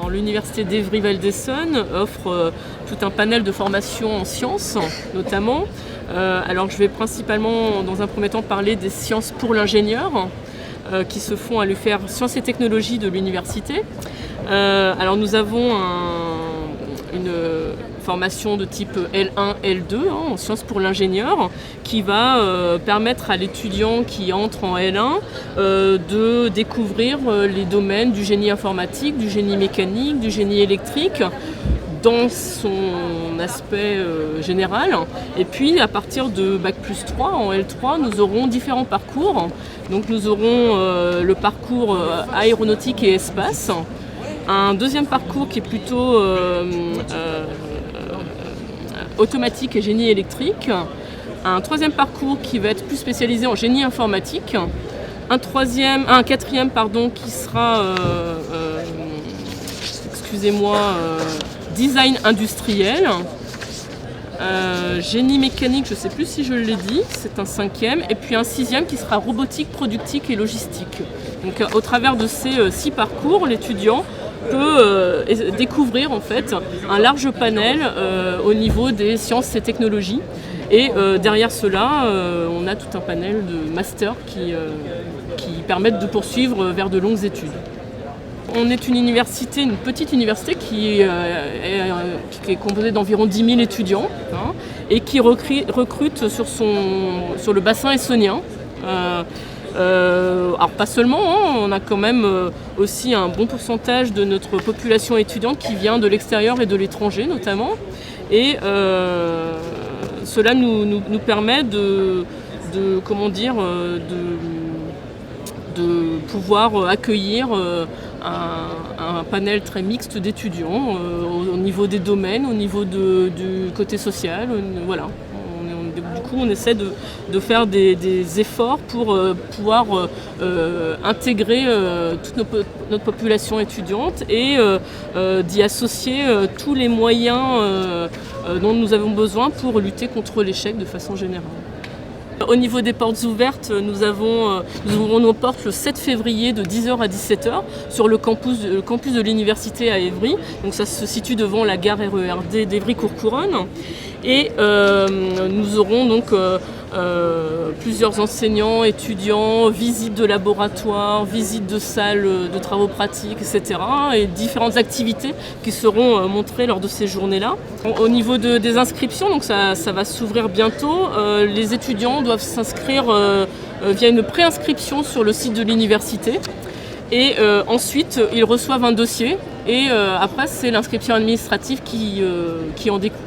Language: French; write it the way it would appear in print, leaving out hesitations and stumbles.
L'université d'Évry-Val d'Essonne offre tout un panel de formations en sciences, notamment. Alors je vais principalement, dans un premier temps, parler des sciences pour l'ingénieur, qui se font à l'UFR Sciences et Technologies de l'université. Alors nous avons une formation de type L1, L2 en sciences pour l'ingénieur qui va permettre à l'étudiant qui entre en L1 de découvrir les domaines du génie informatique, du génie mécanique, du génie électrique dans son aspect général. Et puis à partir de Bac plus 3, en L3, nous aurons différents parcours. Donc nous aurons le parcours aéronautique et espace, un deuxième parcours qui est plutôt automatique et génie électrique, un troisième parcours qui va être plus spécialisé en génie informatique, un quatrième qui sera design industriel, génie mécanique, je ne sais plus si je l'ai dit, c'est un cinquième, et puis un sixième qui sera robotique, productique et logistique. Donc au travers de ces 6 parcours, l'étudiant peut découvrir en fait un large panel au niveau des sciences et technologies. Et derrière cela, on a tout un panel de masters qui permettent de poursuivre vers de longues études. On est une petite université qui est composée d'environ 10 000 étudiants et qui recrute sur le bassin essonnien. Alors pas seulement, on a quand même aussi un bon pourcentage de notre population étudiante qui vient de l'extérieur et de l'étranger notamment. Et cela nous permet de pouvoir accueillir un panel très mixte d'étudiants au niveau des domaines, au niveau du côté social, voilà. Du coup, on essaie de faire des efforts pour pouvoir intégrer toute notre population étudiante et d'y associer tous les moyens dont nous avons besoin pour lutter contre l'échec de façon générale. Au niveau des portes ouvertes, nous ouvrons nos portes le 7 février de 10h à 17h sur le campus de l'université à Évry. Donc ça se situe devant la gare RERD d'Évry-Courcouronnes. Et nous aurons donc plusieurs enseignants, étudiants, visites de laboratoire, visites de salles de travaux pratiques, etc. et différentes activités qui seront montrées lors de ces journées-là. Au niveau des inscriptions, donc ça va s'ouvrir bientôt. Les étudiants doivent s'inscrire via une préinscription sur le site de l'université. Et ensuite, ils reçoivent un dossier et après, c'est l'inscription administrative qui en découle.